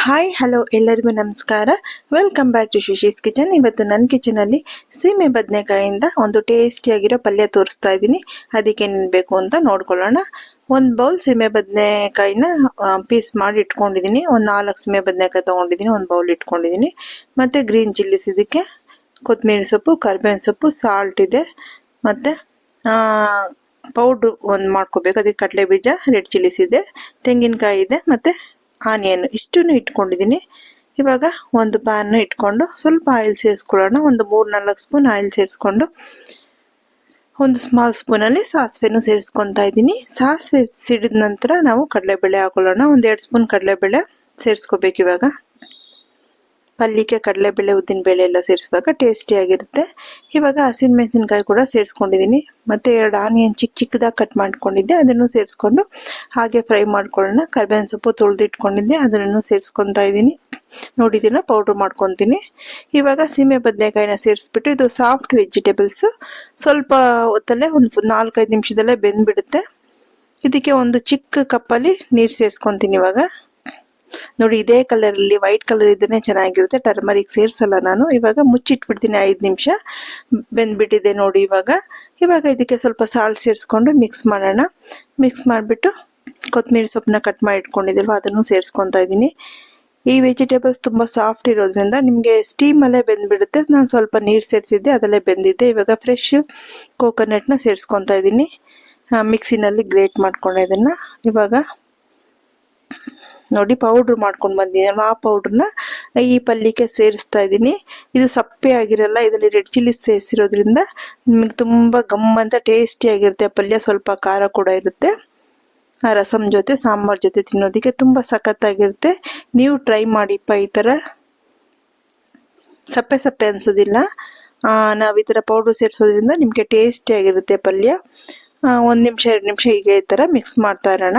Hi hello ಎಲ್ಲರಿಗೂ ನಮಸ್ಕಾರ. Welcome back to Shashi's kitchen. ಇವತ್ತು ನನ್ನ ಕಿಚನಲ್ಲಿ ಸೀಮೆ ಬದನೆಕಾಯಿಂದ ಒಂದು ಟೇಸ್ಟಿಯಾಗಿರೋ ಪಲ್ಯ ತೋರಿಸ್ತಾ ಇದ್ದೀನಿ. ಅದಕ್ಕೆ ಏನೇನು ಬೇಕು ಅಂತ ನೋಡ್ಕೊಳ್ಳೋಣ. ಒಂದು ಬೌಲ್ ಸೀಮೆ ಬದನೆಕಾಯಿನ ಪೀಸ್ ಮಾಡಿ ಇಟ್ಕೊಂಡಿದ್ದೀನಿ. ಒಂದು 4 ಸೀಮೆ ಬದನೆಕಾಯಿ ತೊಗೊಂಡಿದ್ದೀನಿ, ಒಂದು ಬೌಲ್ ಇಟ್ಕೊಂಡಿದ್ದೀನಿ. ಮತ್ತು ಗ್ರೀನ್ ಚಿಲ್ಲಿಸ್, ಇದಕ್ಕೆ ಕೊತ್ತಂಬರಿ ಸೊಪ್ಪು, ಕರಿಬೇವಿನ ಸೊಪ್ಪು, ಸಾಲ್ಟ್ ಇದೆ, ಮತ್ತು ಪೌಡ್ರು ಒಂದು ಮಾಡ್ಕೋಬೇಕು, ಅದಕ್ಕೆ ಕಡಲೆ ಬೀಜ, ರೆಡ್ ಚಿಲ್ಲಿಸ್ ಇದೆ, ತೆಂಗಿನಕಾಯಿ ಇದೆ, ಮತ್ತು ಆನಿಯನ್ ಇಷ್ಟನ್ನು ಇಟ್ಕೊಂಡಿದ್ದೀನಿ. ಇವಾಗ ಒಂದು ಪ್ಯಾನ್ ಇಟ್ಕೊಂಡು ಸ್ವಲ್ಪ ಆಯಿಲ್ ಸೇರಿಸ್ಕೊಳ್ಳೋಣ. ಒಂದು 3-4 ಸ್ಪೂನ್ ಆಯಿಲ್ ಸೇರಿಸ್ಕೊಂಡು ಒಂದು ಸ್ಮಾಲ್ ಸ್ಪೂನಲ್ಲಿ ಸಾಸಿವೆನೂ ಸೇರಿಸ್ಕೊತಾ ಇದ್ದೀನಿ. ಸಾಸಿವೆ ಸಿಡಿದ ನಂತರ ನಾವು ಕಡಲೆಬೇಳೆ ಹಾಕೊಳ್ಳೋಣ. ಒಂದು 2 ಸ್ಪೂನ್ ಕಡಲೆಬೇಳೆ ಸೇರಿಸ್ಕೋಬೇಕು. ಇವಾಗ ಪಲ್ಯಕ್ಕೆ ಕಡಲೆಬೇಳೆ, ಉದ್ದಿನಬೇಳೆ ಎಲ್ಲ ಸೇರಿಸುವಾಗ ಟೇಸ್ಟಿಯಾಗಿರುತ್ತೆ. ಇವಾಗ ಹಸಿಮೆಣಸಿನ್ಕಾಯಿ ಕೂಡ ಸೇರಿಸ್ಕೊಂಡಿದ್ದೀನಿ. ಮತ್ತು 2 ಆನಿಯನ್ ಚಿಕ್ಕದಾಗಿ ಕಟ್ ಮಾಡ್ಕೊಂಡಿದ್ದೆ, ಅದನ್ನು ಸೇರಿಸ್ಕೊಂಡು ಹಾಗೆ ಫ್ರೈ ಮಾಡ್ಕೊಳ್ಳೋಣ. ಕರಿಬೇವಿನ ಸೊಪ್ಪು ತೊಳೆದಿಟ್ಕೊಂಡಿದ್ದೆ, ಅದನ್ನು ಸೇರಿಸ್ಕೊತಾ ಇದ್ದೀನಿ. ನೋಡಿದ್ದೀನ ಪೌಡ್ರ್ ಮಾಡ್ಕೊತೀನಿ. ಇವಾಗ ಸೀಮೆ ಬದನೆಕಾಯಿನ ಸೇರಿಸ್ಬಿಟ್ಟು, ಇದು ಸಾಫ್ಟ್ ವೆಜಿಟೇಬಲ್ಸ್, ಸ್ವಲ್ಪ ಹೊತ್ತಲ್ಲೇ ಒಂದು 4-5 ನಿಮಿಷದಲ್ಲೇ ಬೆಂದ್ಬಿಡುತ್ತೆ. ಇದಕ್ಕೆ ಒಂದು ಚಿಕ್ಕ ಕಪ್ಪಲ್ಲಿ ನೀರು ಸೇರಿಸ್ಕೊತೀನಿ. ಇವಾಗ ನೋಡಿ, ಇದೇ ಕಲರಲ್ಲಿ ವೈಟ್ ಕಲರ್ ಇದ್ರೆ ಚೆನ್ನಾಗಿರುತ್ತೆ, ಟರ್ಮರಿಕ್ ಸೇರಿಸಲ್ಲ ನಾನು. ಇವಾಗ ಮುಚ್ಚಿಟ್ಬಿಡ್ತೀನಿ. 5 ನಿಮಿಷ ಬೆಂದ್ಬಿಟ್ಟಿದೆ ನೋಡಿ. ಇವಾಗ ಇದಕ್ಕೆ ಸ್ವಲ್ಪ ಸಾಲ್ಟ್ ಸೇರಿಸ್ಕೊಂಡು ಮಿಕ್ಸ್ ಮಾಡೋಣ. ಮಿಕ್ಸ್ ಮಾಡಿಬಿಟ್ಟು ಕೊತ್ತಂಬರಿ ಸೊಪ್ಪನ್ನ ಕಟ್ ಮಾಡಿ ಇಟ್ಕೊಂಡಿದ್ದೀಲ್ವ, ಅದನ್ನು ಸೇರಿಸ್ಕೊತಾ ಇದ್ದೀನಿ. ಈ ವೆಜಿಟೇಬಲ್ಸ್ ತುಂಬ ಸಾಫ್ಟ್ ಇರೋದ್ರಿಂದ ನಿಮಗೆ ಸ್ಟೀಮಲ್ಲೇ ಬೆಂದ್ಬಿಡುತ್ತೆ. ನಾನು ಸ್ವಲ್ಪ ನೀರು ಸೇರಿಸಿದ್ದೆ, ಅದಲ್ಲೇ ಬೆಂದಿದ್ದೆ. ಇವಾಗ ಫ್ರೆಶ್ ಕೋಕೋನಟ್ನ ಸೇರಿಸ್ಕೊತಾ ಇದ್ದೀನಿ. ಮಿಕ್ಸಿನಲ್ಲಿ ಗ್ರೇಟ್ ಮಾಡ್ಕೊಂಡೆ ಇದನ್ನು. ಇವಾಗ ನೋಡಿ, ಪೌಡ್ರ್ ಮಾಡ್ಕೊಂಡು ಬಂದಿದ್ದೀನಿ. ಆ ಪೌಡ್ರನ್ನ ಈ ಪಲ್ಯಕ್ಕೆ ಸೇರಿಸ್ತಾ ಇದ್ದೀನಿ. ಇದು ಸಪ್ಪೆ ಆಗಿರಲ್ಲ, ಇದರಲ್ಲಿ ರೆಡ್ ಚಿಲ್ಲಿಸ್ ಸೇರಿಸಿರೋದ್ರಿಂದ ನಿಮಗೆ ತುಂಬ ಗಮ್ಮಂತ ಟೇಸ್ಟಿಯಾಗಿರುತ್ತೆ ಪಲ್ಯ. ಸ್ವಲ್ಪ ಖಾರ ಕೂಡ ಇರುತ್ತೆ. ರಸಮ್ ಜೊತೆ, ಸಾಂಬಾರ್ ಜೊತೆ ತಿನ್ನೋದಕ್ಕೆ ತುಂಬ ಸಖತ್ತಾಗಿರುತ್ತೆ. ನೀವು ಟ್ರೈ ಮಾಡಿಪ್ಪ. ಈ ಥರ ಸಪ್ಪೆ ಸಪ್ಪೆ ಅನ್ಸೋದಿಲ್ಲ. ನಾವು ಈ ಥರ ಪೌಡ್ರ್ ಸೇರಿಸೋದ್ರಿಂದ ನಿಮಗೆ ಟೇಸ್ಟಿಯಾಗಿರುತ್ತೆ ಪಲ್ಯ. 1 ನಿಮಿಷ 2 ನಿಮಿಷ ಹೀಗೆ ಈ ಥರ ಮಿಕ್ಸ್ ಮಾಡ್ತಾ ಇರೋಣ.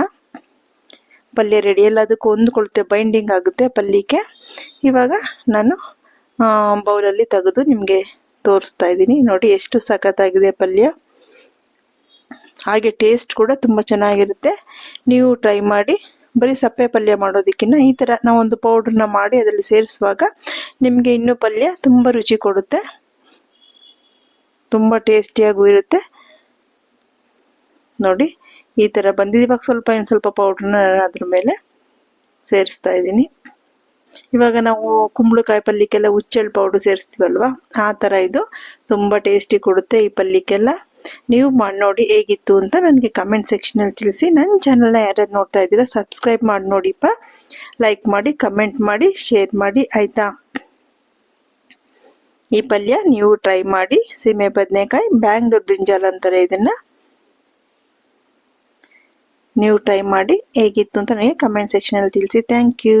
ಪಲ್ಯ ರೆಡಿ. ಎಲ್ಲದಕ್ಕೂ ಹೊಂದ್ಕೊಳುತ್ತೆ, ಬೈಂಡಿಂಗ್ ಆಗುತ್ತೆ ಪಲ್ಯಕ್ಕೆ. ಇವಾಗ ನಾನು ಬೌಲಲ್ಲಿ ತೆಗೆದು ನಿಮಗೆ ತೋರಿಸ್ತಾ ಇದ್ದೀನಿ. ನೋಡಿ ಎಷ್ಟು ಸಖತ್ತಾಗಿದೆ ಪಲ್ಯ. ಹಾಗೆ ಟೇಸ್ಟ್ ಕೂಡ ತುಂಬ ಚೆನ್ನಾಗಿರುತ್ತೆ. ನೀವು ಟ್ರೈ ಮಾಡಿ. ಬರೀ ಸಪ್ಪೆ ಪಲ್ಯ ಮಾಡೋದಕ್ಕಿಂತ ಈ ಥರ ನಾವೊಂದು ಪೌಡ್ರನ್ನ ಮಾಡಿ ಅದರಲ್ಲಿ ಸೇರಿಸುವಾಗ ನಿಮಗೆ ಇನ್ನೂ ಪಲ್ಯ ತುಂಬ ರುಚಿ ಕೊಡುತ್ತೆ, ತುಂಬ ಟೇಸ್ಟಿಯಾಗೂ ಇರುತ್ತೆ. ನೋಡಿ, ಈ ಥರ ಬಂದಿದೆ. ಇವಾಗ ಇನ್ನು ಸ್ವಲ್ಪ ಪೌಡ್ರನ್ನ ಅದ್ರ ಮೇಲೆ ಸೇರಿಸ್ತಾ ಇದ್ದೀನಿ. ಇವಾಗ ನಾವು ಕುಂಬಳಕಾಯಿ ಪಲ್ಯಕ್ಕೆಲ್ಲ ಹುಚ್ಚೆಳ್ಳು ಪೌಡ್ರ್ ಸೇರಿಸ್ತೀವಲ್ವ, ಆ ಥರ ಇದು ತುಂಬ ಟೇಸ್ಟಿ ಕೊಡುತ್ತೆ ಈ ಪಲ್ಯಕ್ಕೆಲ್ಲ. ನೀವು ಮಾಡಿ ನೋಡಿ ಹೇಗಿತ್ತು ಅಂತ ನನಗೆ ಕಮೆಂಟ್ ಸೆಕ್ಷನಲ್ಲಿ ತಿಳಿಸಿ. ನನ್ನ ಚಾನಲ್ನ ಯಾರ್ಯಾರು ನೋಡ್ತಾ ಇದ್ದೀರಾ ಸಬ್ಸ್ಕ್ರೈಬ್ ಮಾಡಿ ನೋಡಿಪ್ಪ. ಲೈಕ್ ಮಾಡಿ, ಕಮೆಂಟ್ ಮಾಡಿ, ಶೇರ್ ಮಾಡಿ, ಆಯಿತಾ? ಈ ಪಲ್ಯ ನೀವು ಟ್ರೈ ಮಾಡಿ. ಸೀಮೆ ಬದನೆಕಾಯಿ, ಬ್ಯಾಂಗ್ಳೂರ್ ಬ್ರಿಂಜಾಲ್ ಅಂತಾರೆ ಇದನ್ನು. ನೀವು ಟ್ರೈ ಮಾಡಿ ಹೇಗಿತ್ತು ಅಂತ ನನಗೆ ಕಮೆಂಟ್ ಸೆಕ್ಷನಲ್ಲಿ ತಿಳಿಸಿ. Thank you.